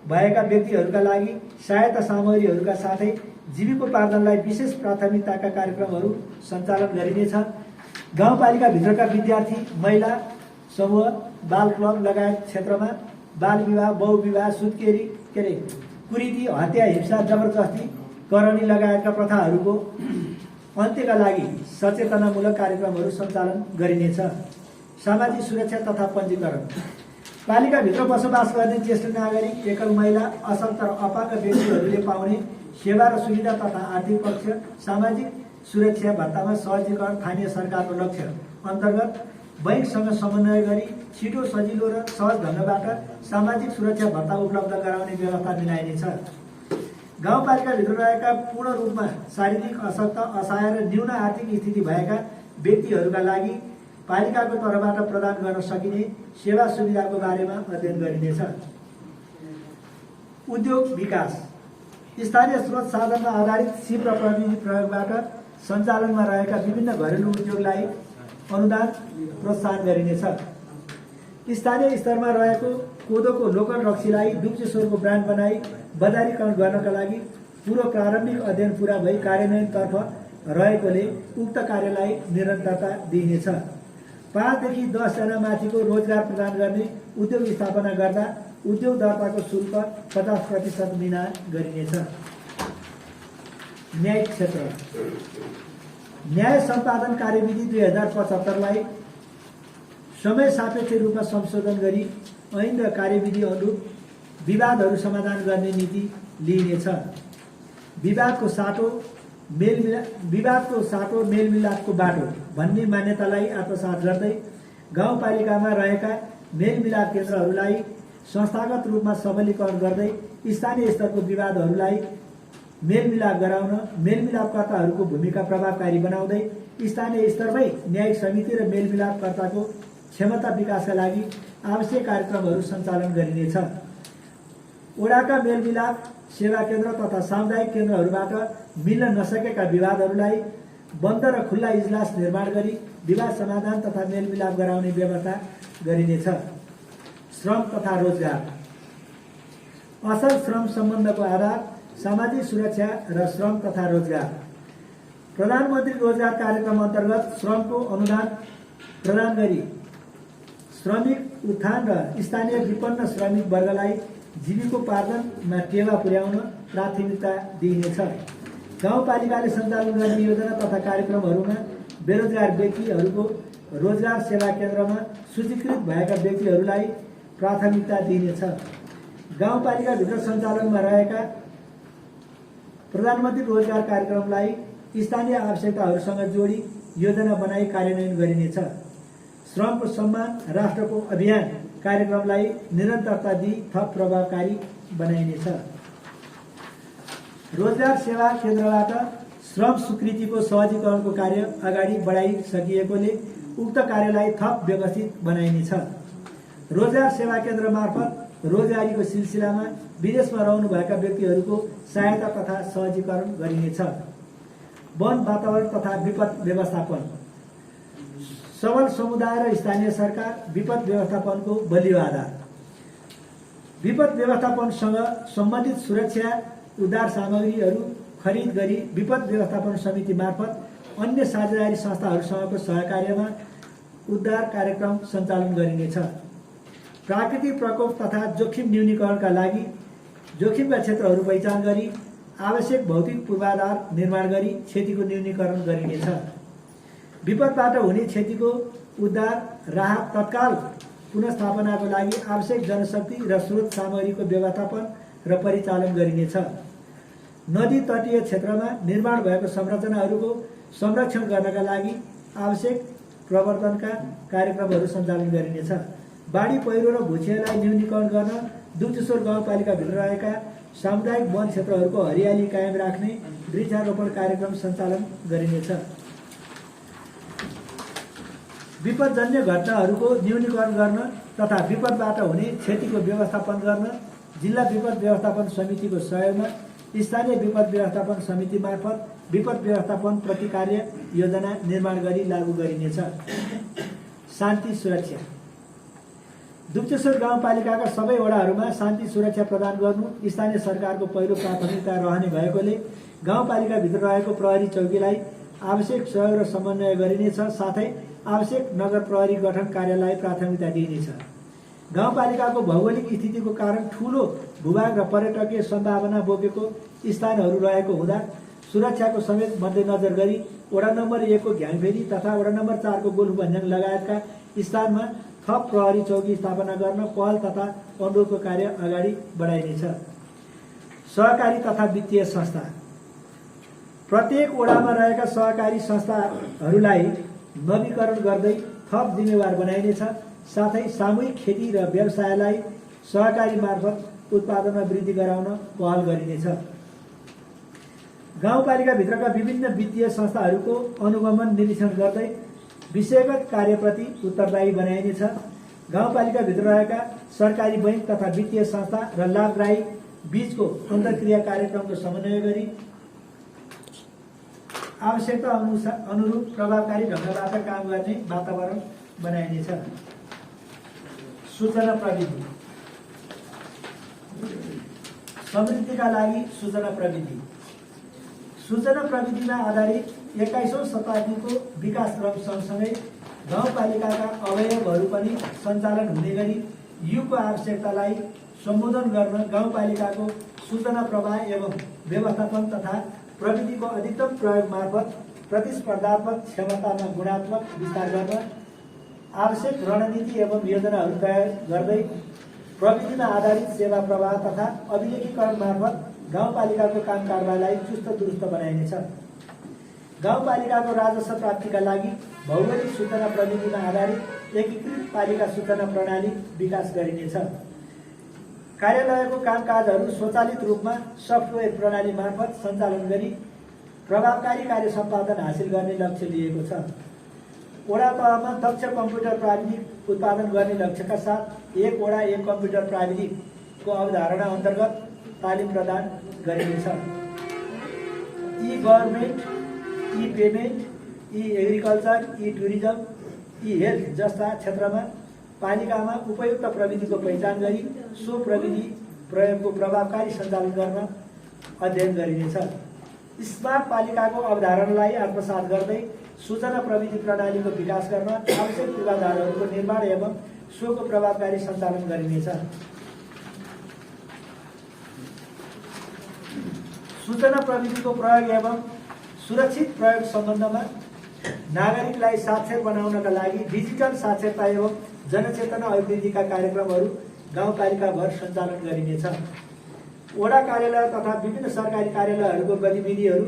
भएका व्यक्तिहरूका लागि सहायता सामग्रीहरूका साथै जीविकोपार्जनलाई विशेष प्राथमिकताका कार्यक्रमहरू सञ्चालन गरिनेछ। गाउँपालिकाभित्रका विद्यार्थी, महिला समूह, बाल क्लब लगायत क्षेत्रमा बाल विवाह, बहुविवाह, सुत्केरी कुरीति, हत्या, हिंसा, जबरजस्ती, करनी लगायतका प्रथाहरूको अन्त्यका लागि सचेतनामूलक कार्यक्रमहरू सञ्चालन गरिनेछ। सामाजिक सुरक्षा तथा पञ्जीकरण। पालिकाभित्र बसोबास गर्ने ज्येष्ठ नागरिक, एकल महिला, असल तर अपाङ्ग व्यक्तिहरूले पाउने सेवा र सुविधा तथा आर्थिक पक्ष सामाजिक सुरक्षा भत्तामा सहजीकरण स्थानीय सरकारको लक्ष्य अन्तर्गत बैंकसँग समन्वय गरी छिटो, सजिलो र सहज ढङ्गबाट सामाजिक सुरक्षा भत्ता उपलब्ध गराउने व्यवस्था मिलाइनेछ। गाउँपालिकाभित्र रहेका पूर्ण रूपमा शारीरिक अशक्त, असहाय र न्यून आर्थिक स्थिति भएका व्यक्तिहरूका लागि पालिकाको तर्फबाट प्रदान गर्न सकिने सेवा सुविधाको बारेमा अध्ययन गरिनेछ। उद्योग विकास। स्थानीय स्रोत साधनमा आधारित सिप र प्रविधि प्रयोगबाट सञ्चालनमा रहेका विभिन्न घरेलु उद्योगलाई अनुदान प्रोत्साहन गरिनेछ। स्थानीय स्तरमा रहेको कोदोको लोकल रक्सीलाई दुग्धेश्वरको ब्रान्ड बनाई बजारीकरण गर्नका लागि पूर्व प्रारम्भिक अध्ययन पूरा भई कार्यान्वयनतर्फ रहेकोले उक्त कार्यलाई निरन्तरता दिइनेछ। 5 देखि 10 जना माथिको रोजगार प्रदान गर्ने उद्योग स्थापना गर्दा उद्योग दर्ताको शुल्क 50% बिना गरिनेछ। न्यायिक क्षेत्र। न्याय सम्पादन कार्यविधि 2075लाई समय सापेक्ष रूपमा संशोधन गरी ऐन र कार्यविधि अनुरूप विवादहरू समाधान गर्ने नीति लिइनेछ। विवादको साटो मेलमिलापको बाटो भन्ने मान्यतालाई आत्मसात गर्दै गाउँपालिकामा रहेका मेलमिलाप केन्द्रहरूलाई संस्थागत रूपमा सबलीकरण गर्दै स्थानीय स्तरको विवादहरूलाई मेलमिलाप गराउन मेलमिलापकर्ताहरूको भूमिका प्रभावकारी बनाउँदै स्थानीय स्तरमै न्यायिक समिति र मेलमिलापकर्ताको क्षमता विकासका लागि आवश्यक कार्यक्रमहरू सञ्चालन गरिनेछ। ओडाका मेलमिलाप सेवा केन्द्र तथा सामुदायिक केन्द्रहरूबाट मिल्न नसकेका विवादहरूलाई बन्द र खुल्ला इजलास निर्माण गरी विवाद समाधान तथा मेलमिलाप गराउने व्यवस्था गरिनेछ। श्रम तथा रोजगार। असल श्रम सम्बन्धको आधार सामाजिक सुरक्षा र श्रम तथा रोजगार। प्रधानमन्त्री रोजगार कार्यक्रम अन्तर्गत श्रमको अनुदान प्रदान गरी श्रमिक उत्थान र स्थानीय विपन्न श्रमिक वर्गलाई जीविकोपार्जनमा टेवा पुर्याउन प्राथमिकता दिइनेछ। गाउँपालिकाले सञ्चालन गर्ने योजना तथा कार्यक्रमहरूमा बेरोजगार व्यक्तिहरूको रोजगार सेवा केन्द्रमा सूचीकृत भएका व्यक्तिहरूलाई प्राथमिकता दिइनेछ। गाउँपालिकाभित्र सञ्चालनमा रहेका प्रधानमन्त्री रोजगार कार्यक्रमलाई स्थानीय आवश्यकताहरूसँग जोडी योजना बनाई कार्यान्वयन गरिनेछ। श्रमको सम्मान राष्ट्रको अभियान कार्यक्रमलाई निरन्तरता दिई थप प्रभावकारी बनाइनेछ। रोजगार सेवा केन्द्रबाट श्रम स्वीकृतिको सहजीकरणको कार्य अगाडि बढाइसकिएकोले उक्त कार्यलाई थप व्यवस्थित बनाइनेछ। रोजगार सेवा केन्द्र मार्फत रोजगारीको सिलसिलामा विदेशमा रहनुभएका व्यक्तिहरूको सहायता तथा सहजीकरण गरिनेछ। वन वातावरण तथा विपद व्यवस्थापन। सबल समुदाय र स्थानीय सरकार विपद व्यवस्थापनको बलियो आधार। विपद व्यवस्थापनसँग सम्बन्धित सुरक्षा उद्धार सामग्रीहरू खरिद गरी विपद व्यवस्थापन समिति मार्फत अन्य साझेदारी संस्थाहरूसँगको सहकार्यमा उद्धार कार्यक्रम सञ्चालन गरिनेछ। प्राकृतिक प्रकोप तथा जोखिम न्यूनीकरणका लागि जोखिमका क्षेत्रहरू पहिचान गरी आवश्यक भौतिक पूर्वाधार निर्माण गरी क्षतिको न्यूनीकरण गरिनेछ। विपदबाट हुने क्षतिको उद्धार, राहत, तत्काल पुनर्स्थापनाको लागि आवश्यक जनशक्ति र स्रोत सामग्रीको व्यवस्थापन र परिचालन गरिनेछ। नदी तटीय क्षेत्रमा निर्माण भएको संरचनाहरूको संरक्षण गर्नका लागि आवश्यक प्रवर्धनका कार्यक्रमहरू सञ्चालन गरिनेछ। बाढी, पहिरो र भूक्षयलाई न्यूनीकरण गर्न दुग्धेश्वर गाउँपालिकाभित्र रहेका सामुदायिक वन क्षेत्रहरूको हरियाली कायम राख्ने वृक्षारोपण कार्यक्रम सञ्चालन गरिनेछ। विपदजन्य घटनाहरूको न्यूनीकरण गर्न तथा विपदबाट हुने क्षतिको व्यवस्थापन गर्न जिल्ला विपद व्यवस्थापन समितिको सहयोगमा स्थानीय विपद व्यवस्थापन समिति मार्फत विपद व्यवस्थापन प्रतिकार्य योजना निर्माण गरी लागू गरिनेछ। शान्ति सुरक्षा। दुग्धेश्वर गाउँपालिकाका सबै वडाहरूमा शान्ति सुरक्षा प्रदान गर्नु स्थानीय सरकारको पहिलो प्राथमिकता रहने भएकोले गाउँपालिकाभित्र रहेको प्रहरी चौकीलाई आवश्यक सहयोग र समन्वय गरिनेछ। साथै आवश्यक नगर प्रहरी गठन कार्यलाई प्राथमिकता दिइनेछ। गाउँपालिकाको भौगोलिक स्थितिको कारण ठूलो भूभाग र पर्यटकीय सम्भावना बोकेको स्थानहरू रहेको हुँदा सुरक्षाको समेत मध्यनजर गरी वडा नम्बर 1 को घ्याङफेरी तथा वडा नम्बर 4 को गोलुभन्ज्याङ लगायतका स्थानमा थप प्रहरी चौकी स्थापना गर्न पहल तथा अनुरोधको कार्य अगाडि बढाइनेछ। सहकारी तथा वित्तीय संस्था प्रत्येक वडामा रहेका सहकारी संस्थाहरूलाई नवीकरण गर्दै थप जिम्मेवार बनाइनेछ। साथै सामूहिक खेती र व्यवसायलाई सहकारी मार्फत उत्पादनमा वृद्धि गराउन पहल गरिनेछ। गाउँपालिकाभित्रका विभिन्न वित्तीय संस्थाहरूको अनुगमन निरीक्षण गर्दै विषयगत कार्यप्रति उत्तरदायी बनाइनेछ। गाउँपालिकाभित्र रहेका सरकारी बैंक तथा वित्तीय संस्था र लाभग्राही बीचको अन्तर्क्रिया कार्यक्रमको समन्वय गरी आवश्यकता अनुरूप प्रभावकारी ढङ्गबाट काम गर्ने वातावरण बनाइनेछ। सूचना प्रविधि समृद्धिका लागि सूचना प्रविधि सूचना प्रविधिमा आधारित 21औं शताब्दीको विकास क्रम सँगसँगै गाउँपालिकाका अवयवहरू पनि सञ्चालन हुने गरी युगको आवश्यकतालाई सम्बोधन गर्न गाउँपालिकाको सूचना प्रवाह एवं व्यवस्थापन तथा प्रविधिको अधिकतम प्रयोग मार्फत प्रतिस्पर्धात्मक क्षमतामा गुणात्मक विस्तार गर्न आवश्यक रणनीति एवं योजनाहरू तयार गर्दै प्रविधिमा आधारित सेवा प्रवाह तथा अभिलेखीकरण मार्फत गाउँपालिकाको काम कारबारलाई चुस्त दुरुस्त बनाइनेछ। गाउँपालिकाको राजस्व प्राप्तिका लागि भौगोलिक सूचना प्रविधिमा आधारित एकीकृत पालिका सूचना प्रणाली विकास गरिनेछ। कार्यालयको कामकाजहरू स्वचालित रूपमा सफ्टवेयर प्रणाली मार्फत सञ्चालन गरी प्रभावकारी कार्य सम्पादन हासिल गर्ने लक्ष्य लिएको छ। वडा तहमा दक्ष कम्प्युटर प्राविधिक उत्पादन गर्ने लक्ष्यका साथ एक वडा एक कम्प्युटर प्राविधिकको अवधारणा अन्तर्गत तालिम प्रदान गरिनेछ। ई गभर्मेन्ट, ई पेमेन्ट, ई एग्रिकल्चर, ई टुरिज्म, ई हेल्थ जस्ता क्षेत्रमा पालिकामा उपयुक्त प्रविधिको पहिचान गरी सो प्रविधि प्रयोगको प्रभावकारी सञ्चालन गर्न अध्ययन गरिनेछ। स्मार्ट पालिकाको अवधारणालाई आत्मसात गर्दै सूचना प्रविधि प्रणालीको विकास गर्न आवश्यक पूर्वाधारहरूको निर्माण एवं सोको प्रभावकारी सञ्चालन गरिनेछ। सूचना प्रविधिको प्रयोग एवं सुरक्षित प्रयोग सम्बन्धमा नागरिकलाई साक्षर बनाउनका लागि डिजिटल साक्षरता एवं जनचेतना अभिवृद्धिका कार्यक्रमहरू गाउँपालिकाभर सञ्चालन गरिनेछ। वडा कार्यालय तथा विभिन्न सरकारी कार्यालयहरूको गतिविधिहरू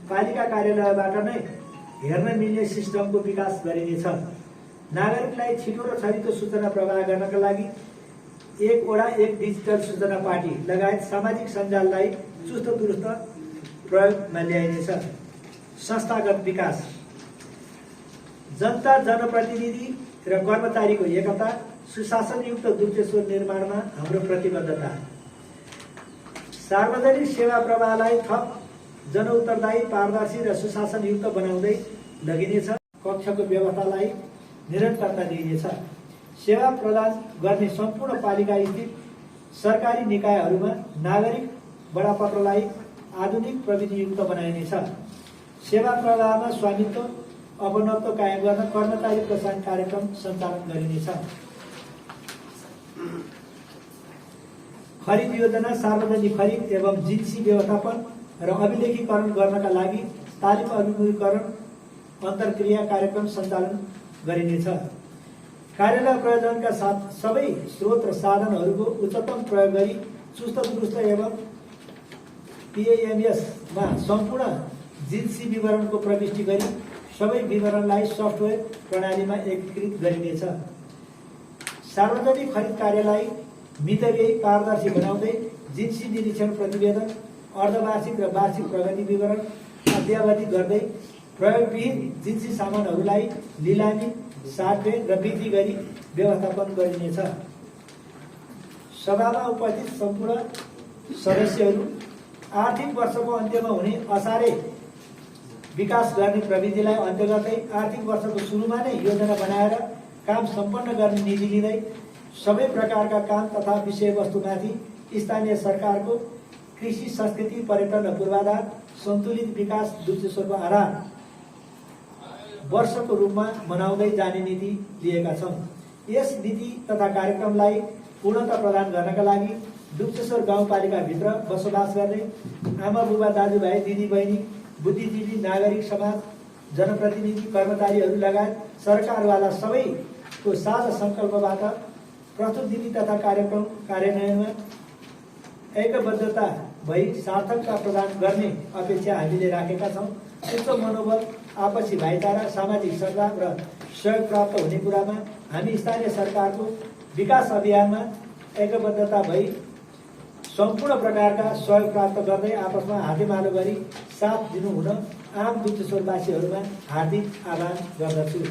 पालिका कार्यालयबाट नै हेर्न मिल्ने सिस्टमको विकास गरिनेछ। नागरिकलाई छिटो र छरितो सूचना प्रवाह गर्नका लागि एक वडा एक डिजिटल सूचना पार्टी लगायत सामाजिक सञ्जाललाई चुस्त दुरुस्त प्रयोगमा ल्याइनेछ। संस्थागत विकास जनता जनप्रतिनिधि र कर्मचारीको एकता सुशासनयुक्त दुर्गेश्वर निर्माणमा हाम्रो प्रतिबद्धता। सार्वजनिक सेवा प्रवाहलाई थप जनउत्तरदायी पारदर्शी र सुशासनयुक्त बनाउँदै लगिनेछ। कक्षको व्यवस्थालाई निरन्तरता दिइनेछ। सेवा प्रदान गर्ने सम्पूर्ण पालिका स्थित सरकारी निकायहरूमा नागरिक बडापत्रलाई आधुनिक प्रविधियुक्त बनाइनेछ। सेवा प्रवाहमा स्वामित्व अपनत्व कायम गर्न कर्मचारी प्रोत्साहन कार्यक्रम सञ्चालन गरिनेछ। खरिद योजना, सार्वजनिक खरिद एवं जिन्सी व्यवस्थापन र अभिलेखीकरण गर्नका लागि तालिम अभिमुखीकरण अन्तर्क्रिया कार्यक्रम सञ्चालन गरिनेछ। कार्यालय प्रयोजनका साथ सबै स्रोत र साधनहरूको उच्चतम प्रयोग गरी चुस्त दुरुस्त एवं PAMS मा सम्पूर्ण जिन्सी विवरणको प्रविष्टि गरी सबै विवरणलाई सफ्टवेयर प्रणालीमा एकीकृत गरिनेछ। सार्वजनिक खरिद कार्यलाई मितव्ययी पारदर्शी बनाउँदै जिन्सी निरीक्षण प्रतिवेदन, अर्धवार्षिक र वार्षिक प्रगति विवरण अद्यावधिक गर्दै प्रयोगविहीन जिन्सी सामानहरूलाई लिलामी, सार्टफेर र बिक्री गरी व्यवस्थापन गरिनेछ। सभामा उपस्थित सम्पूर्ण सदस्यहरू आर्थिक वर्षको अन्त्यमा हुने असारे विकास गर्ने प्रविधिलाई अन्त्य गर्दै आर्थिक वर्षको सुरुमा नै योजना बनाएर काम सम्पन्न गर्ने नीति लिँदै सबै प्रकारका काम तथा विषयवस्तुमाथि स्थानीय सरकारको कृषि, संस्कृति, पर्यटन र पूर्वाधार सन्तुलित विकास दुर्गेश्वरको आधार वर्षको रूपमा मनाउँदै जाने नीति लिएका छौँ। यस नीति तथा कार्यक्रमलाई पूर्णता प्रदान गर्नका लागि डुब्चेश्वर गाउँपालिकाभित्र बसोबास गर्ने आमा बुबा दाजुभाइ दिदीबहिनी बुद्धिजीवी नागरिक समाज जनप्रतिनिधि कर्मचारीहरू लगायत सरकारवाला सबैको साझा सङ्कल्पबाट प्रस्तुत नीति तथा कार्यक्रम कार्यान्वयनमा एकबद्धता भई सार्थकता प्रदान गर्ने अपेक्षा हामीले राखेका छौँ। उच्च मनोबल, आपसी भाइचारा, सामाजिक सद्भाव र सहयोग प्राप्त हुने कुरामा हामी स्थानीय सरकारको विकास अभियानमा एकबद्धता भई सम्पूर्ण प्रकारका सहयोग प्राप्त गर्दै आपसमा हातेमालो गरी साथ दिनुहुन आम डुब्चेश्वरवासीहरूमा हार्दिक आह्वान गर्दछु।